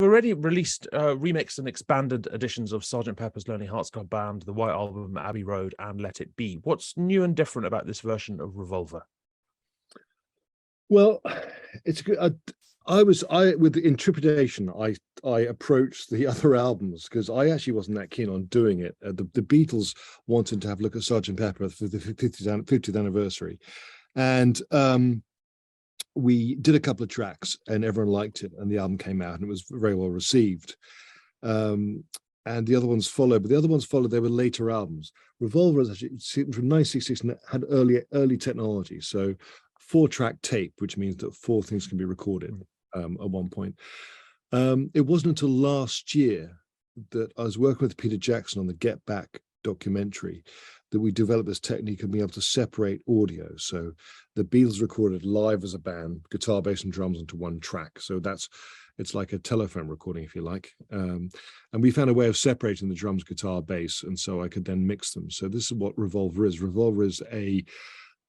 already released remixed and expanded editions of Sergeant Pepper's Lonely Hearts Club Band, The White Album, Abbey Road, and Let It Be. What's new and different about this version of Revolver? Well, it's good. I with intrepidation, I approached the other albums because I actually wasn't that keen on doing it. The Beatles wanted to have a look at Sergeant Pepper for the 50th anniversary, and we did a couple of tracks, and everyone liked it, and the album came out, and it was very well received. And the other ones followed, but the other ones followed. They were later albums. Revolver is actually from 1966 and had early technology, so 4-track tape, which means that 4 things can be recorded at one point. It wasn't until last year that I was working with Peter Jackson on the Get Back documentary that we developed this technique of being able to separate audio. So the Beatles recorded live as a band, guitar, bass, and drums into one track. So it's like a telephone recording, if you like. And we found a way of separating the drums, guitar, bass, and so I could then mix them. So this is what Revolver is. Revolver is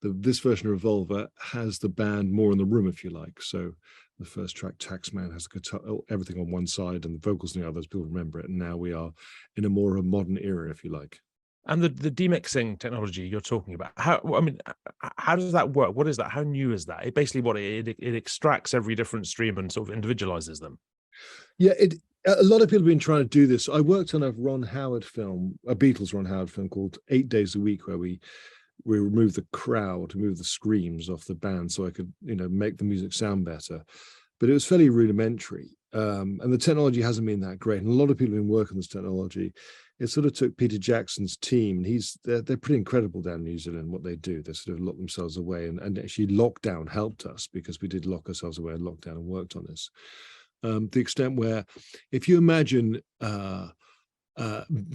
this version of Revolver has the band more in the room, if you like. So the first track, Taxman, has the guitar, everything on one side and the vocals on the others. People remember it. And now we are in a more modern era, if you like. And the DMxing technology you're talking about, how does that work? What is that? How new is that? It basically it extracts every different stream and sort of individualizes them. Yeah, a lot of people have been trying to do this. I worked on a Ron Howard film, a Beatles Ron Howard film called 8 Days a Week, where we removed the crowd, remove the screams off the band so I could, make the music sound better. But it was fairly rudimentary. And the technology hasn't been that great. And a lot of people have been working on this technology. It sort of took Peter Jackson's team, and they're pretty incredible down in New Zealand, what they do. They sort of lock themselves away, and actually lockdown helped us because we did lock ourselves away in lockdown and worked on this. To the extent where if you imagine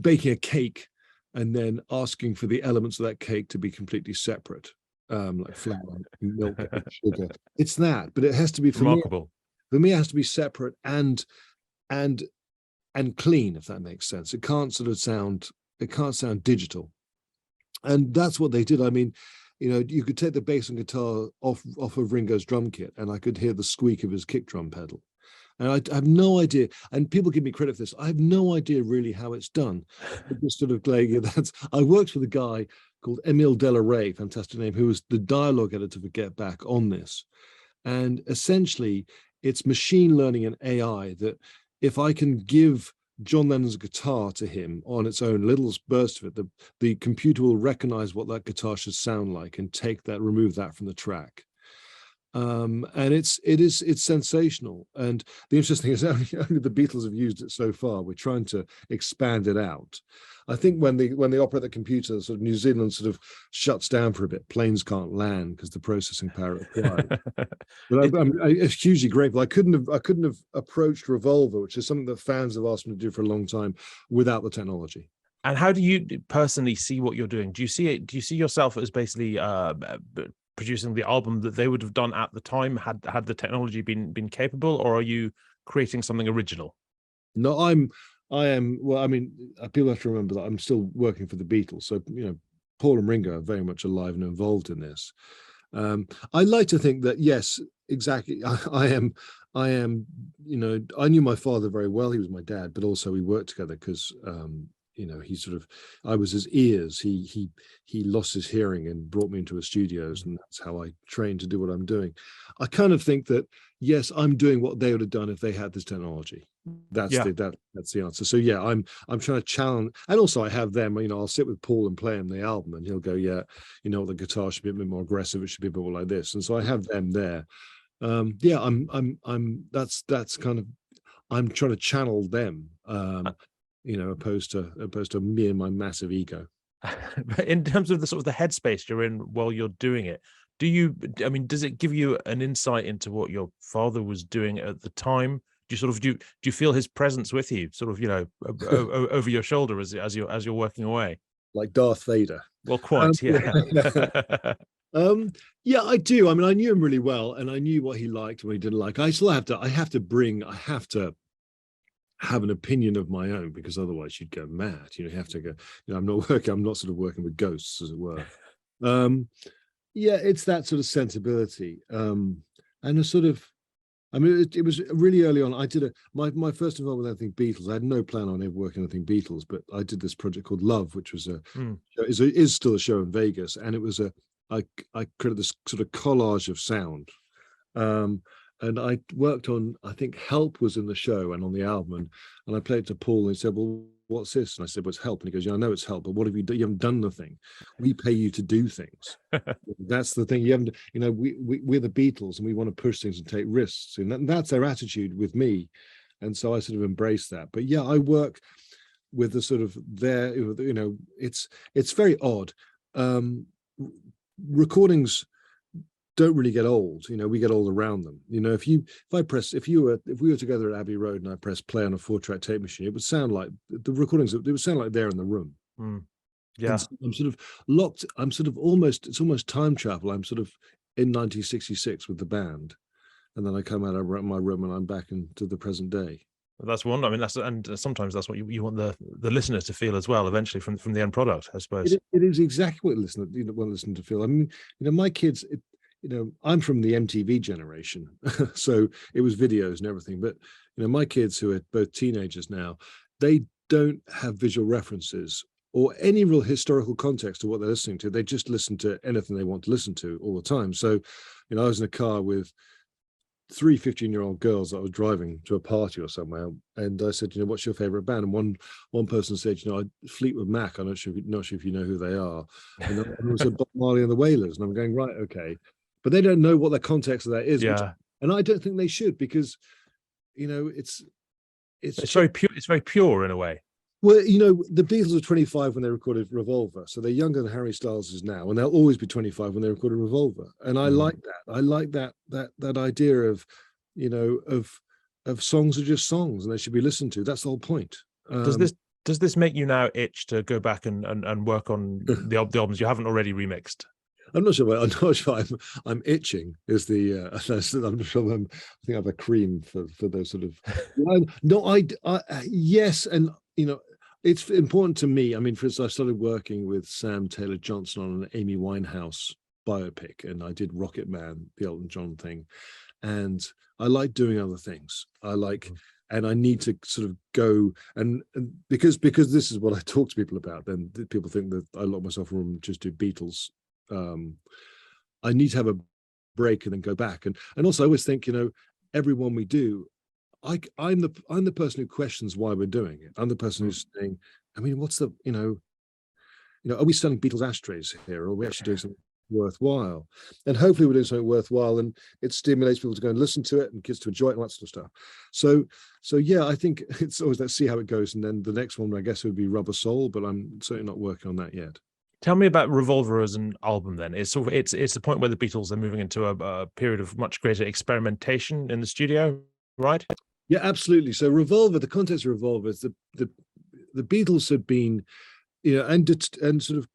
baking a cake and then asking for the elements of that cake to be completely separate, like flour, milk, sugar, it's that, but it has to be remarkable. For me, it has to be separate and clean, if that makes sense. It can't sound digital. And that's what they did. I mean, you could take the bass and guitar off of Ringo's drum kit, and I could hear the squeak of his kick drum pedal. And I have no idea, and people give me credit for this, I have no idea really how it's done. Just sort of I worked with a guy called Emile Delaray, fantastic name, who was the dialogue editor for Get Back on this. And essentially, it's machine learning and AI that if I can give John Lennon's guitar to him on its own, little burst of it, the computer will recognize what that guitar should sound like and remove that from the track. And it's sensational. And the interesting is only the Beatles have used it so far. We're trying to expand it out. I think when they operate the computer, sort of New Zealand sort of shuts down for a bit. Planes can't land because the processing power required. But it's hugely grateful. I couldn't have approached Revolver, which is something that fans have asked me to do for a long time, without the technology. And how do you personally see what you're doing? Do you see it? Do you see yourself as basically producing the album that they would have done at the time had the technology been capable, or are you creating something original? No, I am. Well, I mean, people have to remember that I'm still working for the Beatles, so Paul and Ringo are very much alive and involved in this. I like to think that yes, exactly. I am. I knew my father very well. He was my dad, but also we worked together because I was his ears. He lost his hearing and brought me into his studios, and that's how I trained to do what I'm doing. I kind of think that yes, I'm doing what they would have done if they had this technology. That's the answer. So yeah, I'm trying to challenge, and also I have them. I'll sit with Paul and play him the album, and he'll go, yeah, the guitar should be a bit more aggressive. It should be a bit more like this, and so I have them there. That's kind of, I'm trying to channel them. Opposed to me and my massive ego. But in terms of the sort of the headspace you're in while you're doing it, does it give you an insight into what your father was doing at the time? Do you feel his presence with you, sort of, over your shoulder as you're working away? Like Darth Vader. Well, quite, yeah. Yeah, I do. I mean, I knew him really well, and I knew what he liked and what he didn't like. I have to have an opinion of my own, because otherwise you'd go mad. You have to go, I'm not sort of working with ghosts, as it were. Yeah, it's that sort of sensibility, and a sort of, I mean, it was really early on. I did my first involvement with anything Beatles. I had no plan on ever working on anything Beatles, but I did this project called Love, which was Mm. is still a show in Vegas, and it was I created this sort of collage of sound. Um, and I worked on, I think Help was in the show and on the album, and I played it to Paul, and he said, "Well, what's this?" And I said, "Well, it's Help." And he goes, "Yeah, I know it's Help, but what have you done? You haven't done nothing. We pay you to do things. That's the thing. You haven't, you know, we're the Beatles, and we want to push things and take risks, and that's their attitude with me." And so I sort of embraced that. But yeah, I work with the sort of you know, it's very odd. Recordings don't really get old. You know, we get old around them. You know, if we were together at Abbey Road and I pressed play on a 4-track tape machine, it would sound like the recordings. It would sound like they're in the room. Mm. Yeah. And so I'm sort of locked. I'm sort of almost. It's almost time travel. I'm sort of in 1966 with the band, and then I come out of my room and I'm back into the present day. That's one. I mean, and sometimes that's what you want the listener to feel as well. Eventually, from the end product, I suppose. It is exactly what listener to feel. I mean, you know, my kids. You know, I'm from the MTV generation, so it was videos and everything. But you know, my kids who are both teenagers now, they don't have visual references or any real historical context to what they're listening to. They just listen to anything they want to listen to all the time. So, you know, I was in a car with 3 15-year-old girls that I was driving to a party or somewhere, and I said, you know, what's your favorite band? And one person said, you know, Fleetwood Mac. I'm not sure if you know who they are. And it was Bob Marley and the Wailers. And I'm going, right, okay. But they don't know what the context of that is. Yeah. And I don't think they should, because, you know, it's very pure. It's very pure in a way. Well, you know, the Beatles were 25 when they recorded Revolver, so they're younger than Harry Styles is now, and they'll always be 25 when they recorded Revolver. And I like that. I like that idea of, you know, of songs are just songs and they should be listened to. That's the whole point. Does this make you now itch to go back and work on the albums you haven't already remixed? I'm not sure. I'm itching. Is the I'm not sure. I think I have a cream for those sort of. No, yes, and you know, it's important to me. I mean, for instance, I started working with Sam Taylor Johnson on an Amy Winehouse biopic, and I did Rocket Man, the Elton John thing, and I like doing other things. And I need to sort of go and because this is what I talk to people about. Then people think that I lock myself in a room and just do Beatles. I need to have a break and then go back, and also I always think, you know, everyone we do, I'm the person who questions why we're doing it. I'm the person who's saying, I mean, what's the, you know, are we selling Beatles ashtrays here, or are we actually doing something worthwhile? And hopefully we're doing something worthwhile, and it stimulates people to go and listen to it and kids to enjoy it and that sort of stuff. So yeah, I think it's always, let's see how it goes, and then the next one I guess would be Rubber Soul, but I'm certainly not working on that yet. Tell me about Revolver as an album. Then it's sort of it's the point where the Beatles are moving into a period of much greater experimentation in the studio, right? Yeah, absolutely. So Revolver, the context of Revolver is the Beatles had been, you know, and sort of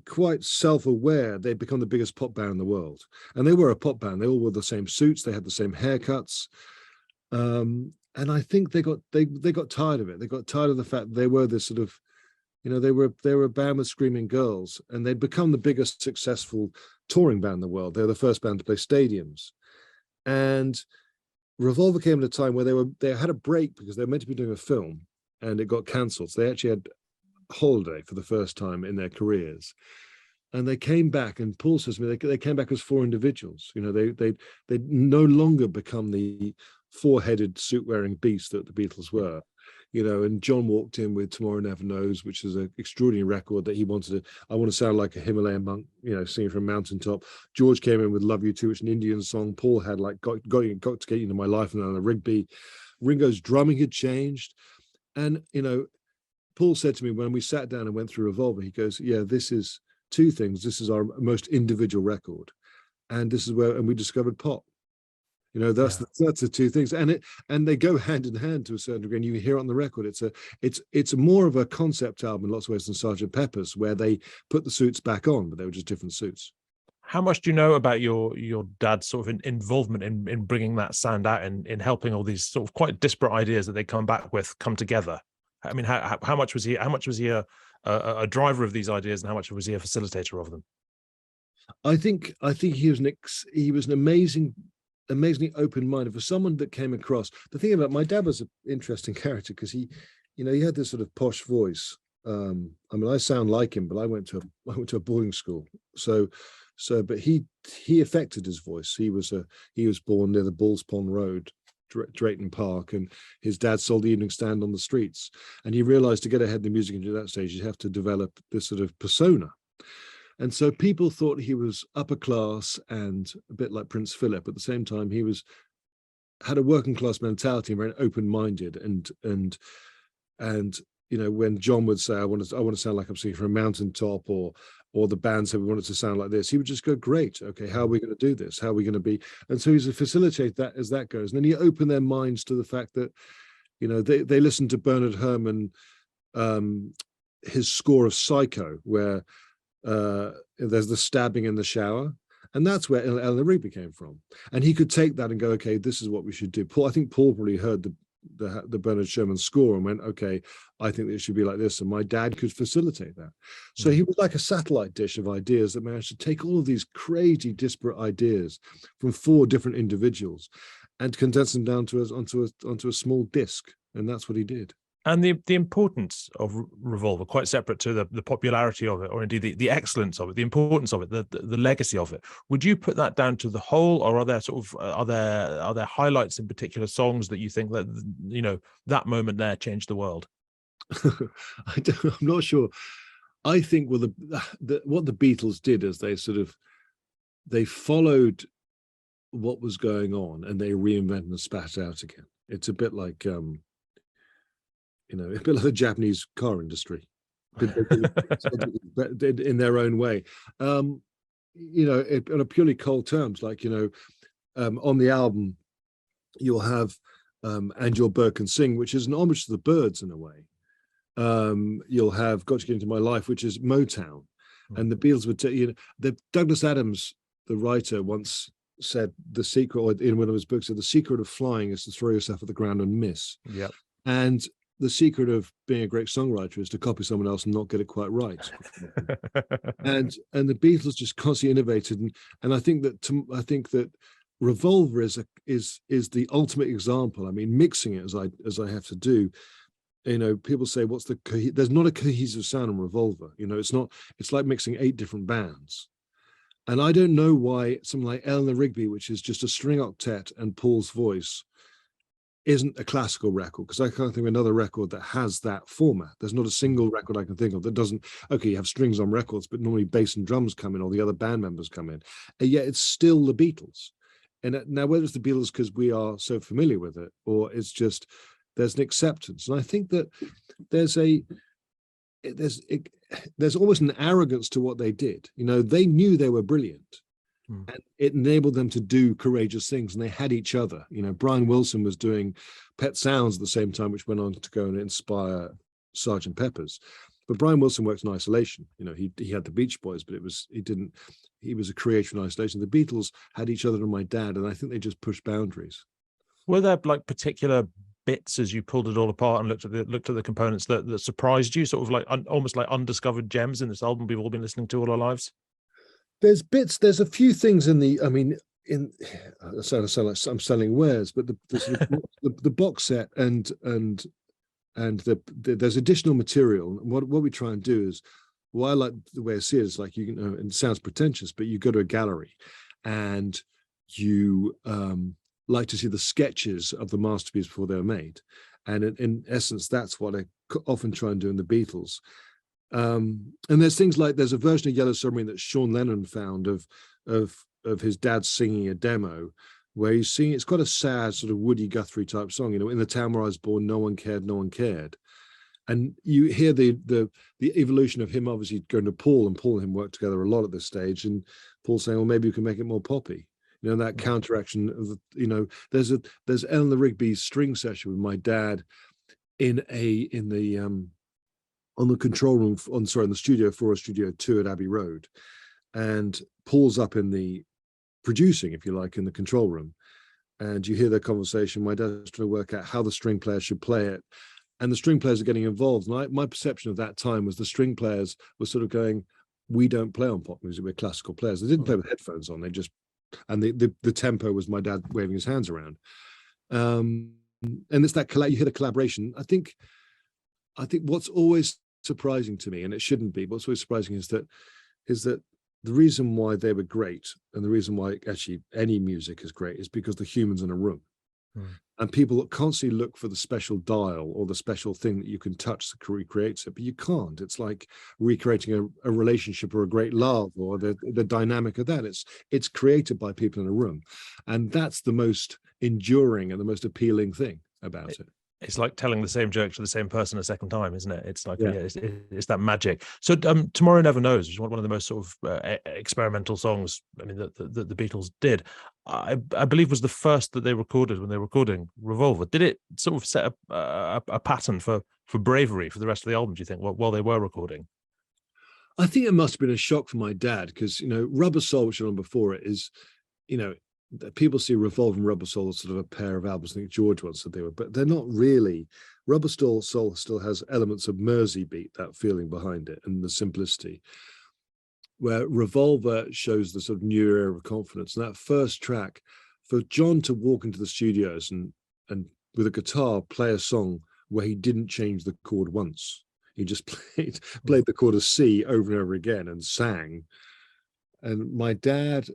quite self-aware. They'd become the biggest pop band in the world, and they were a pop band. They all wore the same suits. They had the same haircuts, and I think they got tired of it. They got tired of the fact they were this sort of, you know, they were a band with screaming girls, and they'd become the biggest successful touring band in the world. They were the first band to play stadiums, and Revolver came at a time where they had a break because they were meant to be doing a film, and it got cancelled. So they actually had a holiday for the first time in their careers, and they came back. And Paul says to me they came back as 4 individuals. You know, they no longer become the 4-headed suit-wearing beast that the Beatles were. You know, and John walked in with Tomorrow Never Knows, which is an extraordinary record that he wanted to, I want to sound like a Himalayan monk, you know, singing from a mountaintop. George came in with Love You Too, which is an Indian song. Paul had like got to get into my life, and then Rigby. Ringo's drumming had changed. And, you know, Paul said to me when we sat down and went through Revolver, he goes, yeah, this is 2 things. This is our most individual record. And this is where, and we discovered pop. You know, that's the 2 things, and they go hand in hand to a certain degree. And you hear it on the record. It's more of a concept album in lots of ways than Sgt. Pepper's, where they put the suits back on, but they were just different suits. How much do you know about your dad's sort of involvement in bringing that sound out and in helping all these sort of quite disparate ideas that they come back with come together? I mean, how much was he a driver of these ideas, and how much was he a facilitator of them? I think he was an amazing amazingly open-minded for someone that came across. The thing about my dad was an interesting character because he had this sort of posh voice. I mean, I sound like him, but I went to a boarding school, but he affected his voice. He was born near the Balls Pond Road, Drayton Park, and his dad sold the evening stand on the streets. And he realized to get ahead in the music industry at that stage, you have to develop this sort of persona. And so people thought he was upper class and a bit like Prince Philip. At the same time, he had a working class mentality and very open-minded. And when John would say, I want to sound like I'm singing from a mountaintop, or the band said we wanted to sound like this, he would just go, great, okay, how are we going to do this? How are we going to be? And so he's a facilitate that as that goes. And then he opened their minds to the fact that, they listened to Bernard Herrmann, his score of Psycho, where there's the stabbing in the shower, and that's where Eleanor Rigby came from. And he could take that and go, okay, this is what we should do. I think Paul probably heard the Bernard Sherman score and went, okay, I think it should be like this, and my dad could facilitate that. So he was like a satellite dish of ideas that managed to take all of these crazy disparate ideas from 4 different individuals and condense them down onto a small disc, and that's what he did. And the importance of Revolver, quite separate to the popularity of it, or indeed the excellence of it, the importance of it, the legacy of it. Would you put that down to the whole, or are there are there highlights in particular songs that you think that that moment there changed the world? I'm not sure. I think what the Beatles did is they followed what was going on and they reinvented and spat it out again. It's a bit like a bit like the Japanese car industry, in their own way. On a purely cold terms, like on the album, you'll have "And Your Bird Can Sing," which is an homage to the Byrds in a way. You'll have "Got to Get Into My Life," which is Motown, and the Beatles would Douglas Adams, the writer, once said the secret, or in one of his books, said the secret of flying is to throw yourself at the ground and miss. Yeah, and the secret of being a great songwriter is to copy someone else and not get it quite right. and the Beatles just constantly innovated, and I think that Revolver is the ultimate example. I mean, mixing it as I have to do. People say, there's not a cohesive sound in Revolver. It's like mixing 8 different bands. And I don't know why something like Eleanor Rigby, which is just a string octet and Paul's voice, isn't a classical record, because I can't think of another record that has that format. There's not a single record I can think of that doesn't. Okay, you have strings on records, but normally bass and drums come in, or the other band members come in, and yet it's still the Beatles. And now, whether it's the Beatles because we are so familiar with it, or it's just there's an acceptance, and I think that there's almost an arrogance to what they did. They knew they were brilliant. And it enabled them to do courageous things, and they had each other. Brian Wilson was doing Pet Sounds at the same time, which went on to go and inspire Sgt. Pepper's. But Brian Wilson worked in isolation. He had the Beach Boys, but he was a creator in isolation. The Beatles had each other and my dad, and I think they just pushed boundaries. Were there like particular bits as you pulled it all apart and looked at the components that surprised you, sort of like almost like undiscovered gems in this album we've all been listening to all our lives? There's a few things I sound like I'm selling wares, but the box set and there's additional material. And what we try and do is, I like the way I see it is like, and it sounds pretentious, but you go to a gallery and you like to see the sketches of the masterpiece before they were made. And in essence, that's what I often try and do in the Beatles. And there's things like, there's a version of Yellow Submarine that Sean Lennon found of his dad singing a demo where he's singing. It's got a sad sort of Woody Guthrie type song. In the town where I was born, no one cared. And you hear the evolution of him obviously going to Paul, and Paul and him work together a lot at this stage. And Paul saying, well, maybe we can make it more poppy. That counteraction of there's Eleanor Rigby's string session with my dad on the control room, in the studio 4 or studio 2 at Abbey Road, and Paul's up in the producing, if you like, in the control room, and you hear their conversation. My dad's trying to work out how the string players should play it, and the string players are getting involved. And my perception of that time was the string players were sort of going, we don't play on pop music, we're classical players. They didn't play with headphones on, they just and the tempo was my dad waving his hands around. And it's that you hear the collaboration. I think what's always surprising to me, and it shouldn't be, but what's always surprising is that the reason why they were great, and the reason why actually any music is great, is because the humans in a room. And people constantly look for the special dial or the special thing that you can touch that recreates it, but you can't. It's like recreating a relationship or a great love or the dynamic of that. It's created by people in a room, and that's the most enduring and the most appealing thing about it. It's like telling the same joke to the same person a second time, isn't it? It's like, Yeah. It's that magic. So Tomorrow Never Knows is one of the most sort of experimental songs, I mean, that the Beatles did. I believe was the first that they recorded when they were recording Revolver. Did it sort of set a pattern for bravery for the rest of the album, do you think, while they were recording? I think it must have been a shock for my dad, because, Rubber Soul, which was on before it, is, people see Revolver and Rubber Soul as sort of a pair of albums. I think George once said they were, but they're not really. Rubber Soul still has elements of Mersey beat, that feeling behind it, and the simplicity, where Revolver shows the sort of new era of confidence. And that first track, for John to walk into the studios and with a guitar play a song where he didn't change the chord once, he just played the chord of C over and over again and sang. And my dad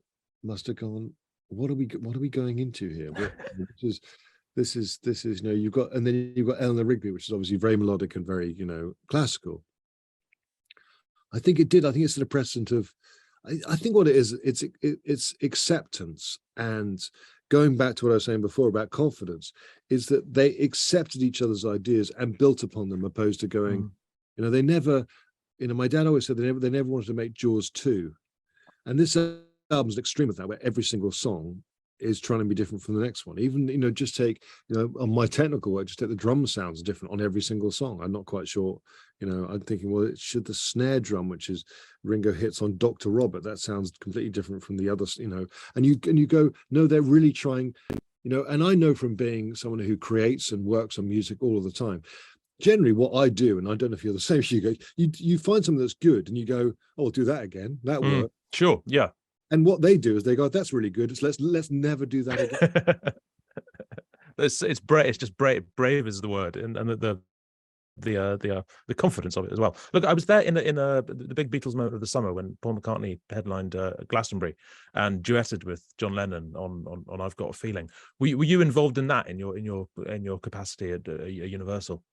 must have gone, what are we going into here? This is you've got, and then you've got Eleanor Rigby, which is obviously very melodic and very classical. I think it's an precedent of, I think what it is, it's acceptance, and going back to what I was saying before about confidence, is that they accepted each other's ideas and built upon them, opposed to going, they never, my dad always said they never wanted to make Jaws 2, and this album's an extreme of that, where every single song is trying to be different from the next one. Even just take, on my technical work, just take the drum sounds different on every single song. I'm not quite sure, I'm thinking, well, it should the snare drum, which is Ringo hits on Dr. Robert, that sounds completely different from the others, and you go, no, they're really trying, and I know from being someone who creates and works on music all of the time, generally what I do, and I don't know if you're the same, you find something that's good and you go, oh, I'll do that again, that worked. Sure, yeah. And what they do is they go, that's really good. Let's never do that again. It's brave. It's just brave. Brave is the word, and the confidence of it as well. Look, I was there in the big Beatles moment of the summer when Paul McCartney headlined Glastonbury and duetted with John Lennon on "I've Got a Feeling." Were you involved in that in your capacity at Universal?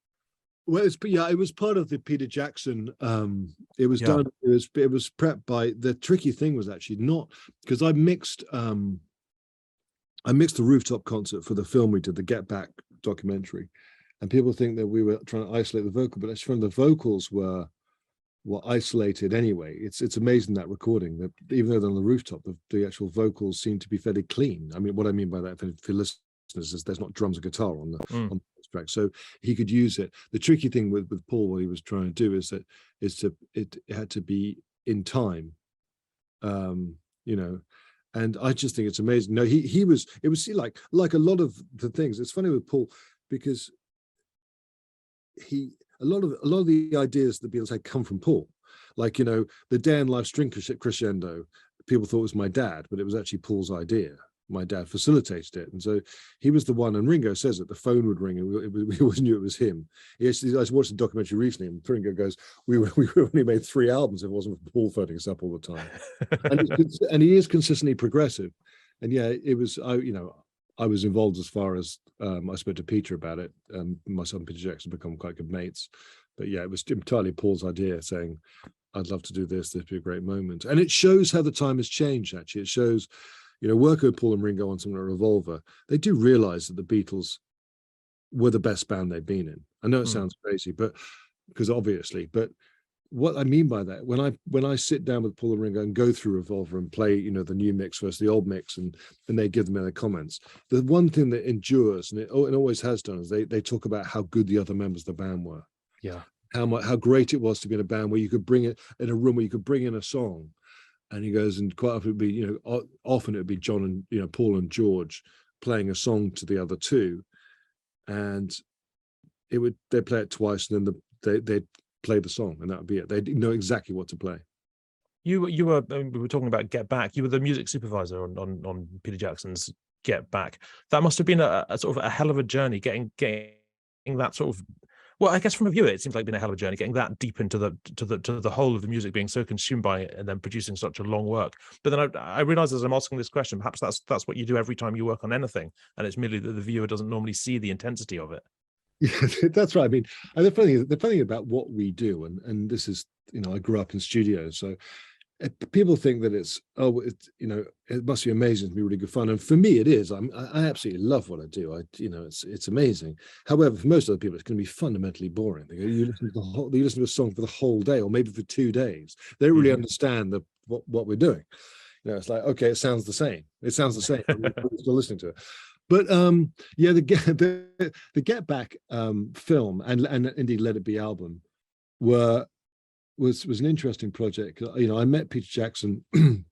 Well, it was part of the Peter Jackson. It was done. It was prepped by. The tricky thing was actually not, because I mixed the rooftop concert for the film we did, the Get Back documentary, and people think that we were trying to isolate the vocal, but actually the vocals were isolated anyway. It's amazing, that recording, that even though they're on the rooftop, the actual vocals seem to be fairly clean. I mean, what I mean by that, for listeners, is there's not drums or guitar on the track, so he could use it. The tricky thing with Paul, what he was trying to do is that it had to be in time, and I just think it's amazing. No, it was like a lot of the things. It's funny with Paul, because a lot of the ideas the Beatles had come from Paul, like the Day in Life string crescendo. People thought it was my dad, but it was actually Paul's idea. My dad facilitated it, and so he was the one. And Ringo says that the phone would ring, and we always knew it was him. I watched a documentary recently, and Ringo goes, "We only made 3 albums if it wasn't for Paul phoning us up all the time." and he is consistently progressive. And yeah, it was. I was involved as far as I spoke to Peter about it. Myself and Peter Jackson become quite good mates. But yeah, it was entirely Paul's idea, saying, "I'd love to do this. This would be a great moment." And it shows how the time has changed. Actually, it shows. Working with Paul and Ringo on something like Revolver, they do realize that the Beatles were the best band they've been in. I know it sounds crazy, but but what I mean by that, when I sit down with Paul and Ringo and go through Revolver and play, the new mix versus the old mix, and they give them their comments, the one thing that endures, and it always has done, is they talk about how good the other members of the band were. Yeah. How great it was to be in a band where you could bring it in a room where you could bring in a song. And he goes, and quite often it would be John and Paul and George playing a song to the other two, and they'd play it twice, and then they'd play the song, and that would be it. They know exactly what to play. You were we were talking about Get Back. You were the music supervisor on Peter Jackson's Get Back. That must have been a sort of a hell of a journey getting that sort of, well, I guess from a viewer it seems like been a hell of a journey getting that deep into the whole of the music, being so consumed by it and then producing such a long work. But then I realize as I'm asking this question, perhaps that's what you do every time you work on anything, and it's merely that the viewer doesn't normally see the intensity of it. Yeah, that's right. I mean, and the funny thing about what we do, and this is, I grew up in studios, so people think that it must be amazing to be really good fun, and for me it is. I absolutely love what I do. It's amazing. However, for most other people it's going to be fundamentally boring. You listen to a song for the whole day or maybe for 2 days. They don't really understand what we're doing. It's like, okay, it sounds the same. I'm still listening to it. But yeah, the Get Back film and indeed Let It Be album was an interesting project. I met Peter Jackson in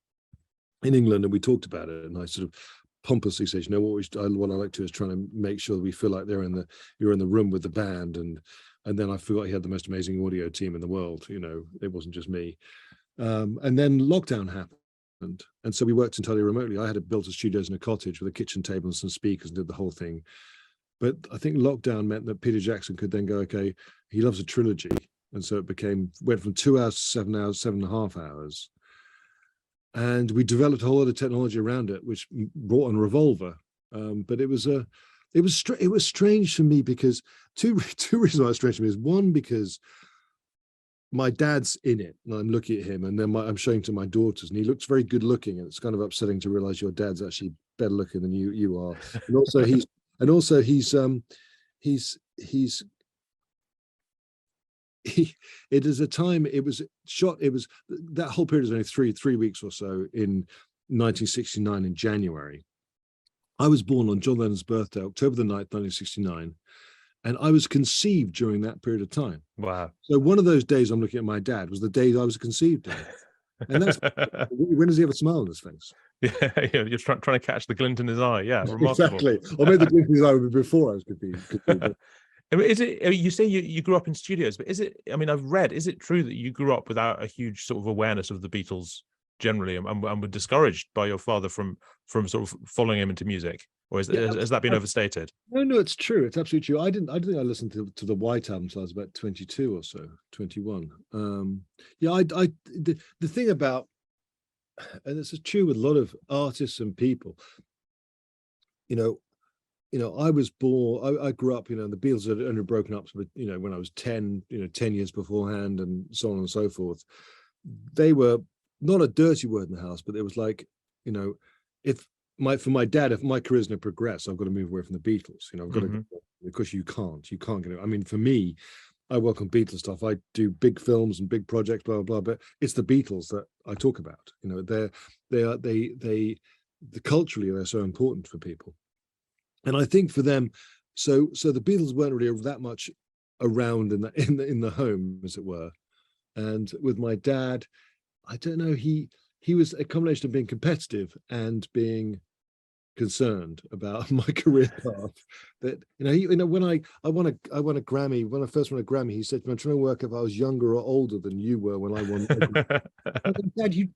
England and we talked about it, and I sort of pompously said, what I like to do is trying to make sure that we feel like you're in the room with the band, and then I forgot he had the most amazing audio team in the world. It wasn't just me. And then lockdown happened, and so we worked entirely remotely. I had built a studios in a cottage with a kitchen table and some speakers and did the whole thing. But I think lockdown meant that Peter Jackson could then go, okay, he loves a trilogy. And so it went from 2 hours to 7 hours, 7.5 hours. And we developed a whole lot of technology around it, which brought on Revolver. But it was strange for me because two reasons why it's strange for me is, one, because my dad's in it and I'm looking at him, and then I'm showing to my daughters and he looks very good looking, and it's kind of upsetting to realize your dad's actually better looking than you are. And also he's it is a time, it was that whole period was only three weeks or so in 1969 in January. I was born on John Lennon's birthday, October the 9th, 1969, and I was conceived during that period of time. Wow. So one of those days I'm looking at my dad was the day I was conceived in. And that's when does he have a smile on his face? Yeah, you're trying to catch the glint in his eye. Yeah, remarkable. Exactly. Or maybe the glint in his eye would be before I was conceived. Is it, you say you grew up in studios, but is it, I mean, I've read, is it true that you grew up without a huge sort of awareness of the Beatles generally, and were discouraged by your father from sort of following him into music? Or has that been overstated? No, it's true. It's absolutely true. I didn't think I listened to the White Album until I was about 22 or so, 21. The thing about, and this is true with a lot of artists and people, I was born, I grew up, the Beatles had only broken up, when I was 10, 10 years beforehand, and so on and so forth. They were not a dirty word in the house, but it was like, for my dad, if my career's going to progress, I've got to move away from the Beatles. I've got to, because you can't get it. I mean, for me, I work on Beatles stuff. I do big films and big projects, blah, blah, blah, but it's the Beatles that I talk about. Culturally, they're so important for people. And I think for them, so the Beatles weren't really that much around in the home, as it were. And with my dad, I don't know, he was a combination of being competitive and being concerned about my career path. That when I won a Grammy, when I first won a Grammy, he said to me, "I'm trying to work if I was younger or older than you were when I won." I said, "Dad, you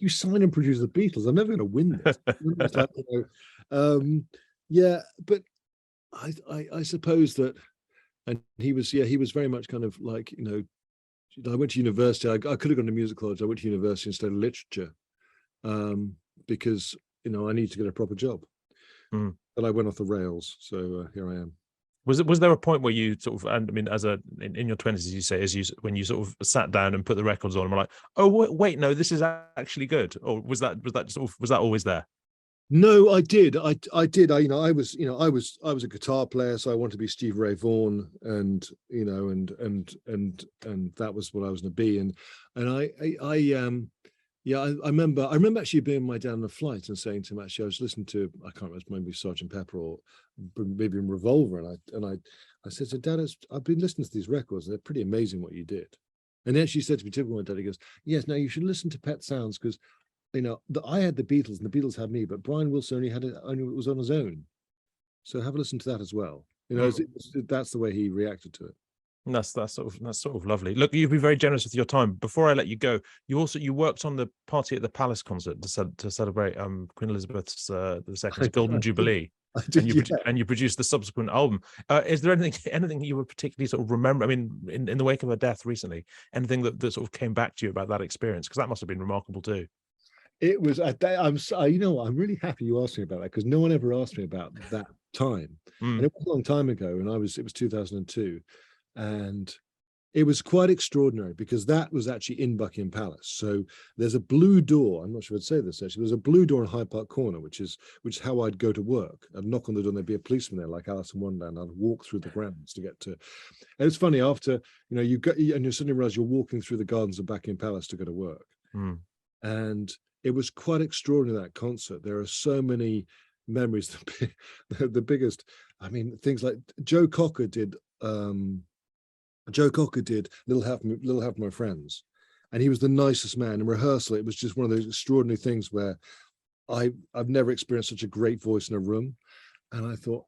signed and produced the Beatles. I'm never going to win this." It's like, yeah, but I suppose that, and he was very much kind of like, I went to university. I could have gone to music college. I went to university instead of literature, because I need to get a proper job. But I went off the rails, so here I am. Was there a point where you sort of, and I mean, in your 20s, as you say, when you sort of sat down and put the records on and were like, oh wait, no, this is actually good, or was that always there? No, I did. I did. I was a guitar player, so I wanted to be Stevie Ray Vaughan, and that was what I was going to be. And I remember actually being with my dad on a flight and saying to him, actually, I was listening to, I can't remember, maybe Sgt. Pepper or maybe in Revolver, and I said to Dad, I've been listening to these records and they're pretty amazing what you did. And then she said to me, typical my dad, he goes, yes, now you should listen to Pet Sounds, because I had the Beatles and the Beatles had me, but Brian Wilson only was on his own. So have a listen to that as well. That's the way he reacted to it. And that's sort of lovely. Look, you've been very generous with your time. Before I let you go, you worked on the Party at the Palace concert to celebrate Queen Elizabeth's II's Golden Jubilee, I and did, yeah. you produced the subsequent album. Is there anything you would particularly sort of remember? I mean, in the wake of her death recently, anything that sort of came back to you about that experience? Because that must have been remarkable too. It was. You know, I'm really happy you asked me about that because no one ever asked me about that time, and Mm. it was a long time ago. And it was 2002, and it was quite extraordinary because that was actually in Buckingham Palace. So there's a blue door. I'm not sure if I'd say this actually. There's a blue door in Hyde Park Corner, which is how I'd go to work. I'd knock on the door, and there'd be a policeman there, like Alice in Wonderland. I'd walk through the grounds to get to. And it's funny after you go and you suddenly realize you're walking through the gardens of Buckingham Palace to go to work, and it was quite extraordinary, that concert. There are so many memories. The biggest, I mean, things like Joe Cocker did Little Help My Friends, and he was the nicest man. In rehearsal, it was just one of those extraordinary things where I've never experienced such a great voice in a room, and I thought,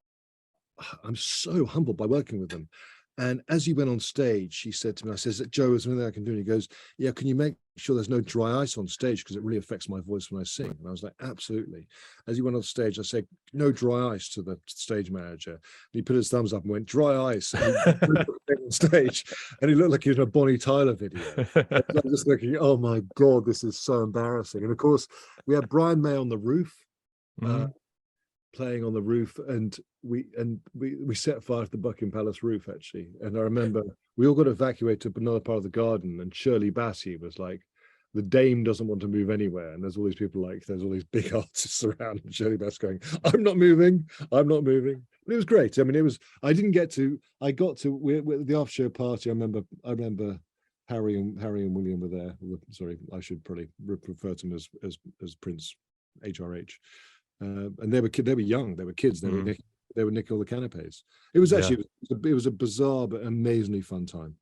I'm so humbled by working with him. And as he went on stage, he said to me, I says, Joe, is there anything I can do? And he goes, yeah, can you make sure there's no dry ice on stage? Because it really affects my voice when I sing. And I was like, absolutely. As he went on stage, I said, no dry ice to the stage manager. And he put his thumbs up and went, dry ice. And he on stage, and he looked like he was in a Bonnie Tyler video. I was just thinking, oh my God, this is so embarrassing. And of course, we had Brian May on the roof. Playing on the roof, and we set fire to the Buckingham Palace roof actually. And I remember we all got evacuated to another part of the garden, and Shirley Bassey was like, the Dame doesn't want to move anywhere, and there's all these people, like there's all these big artists around, and Shirley Bassey going, I'm not moving. But it was great. I mean, I got to the after show party. I remember Harry and William were there. Sorry, I should probably refer to them as Prince HRH. And they were young, they were kids, they were nicking all the canapes. It was actually it was a bizarre but amazingly fun time.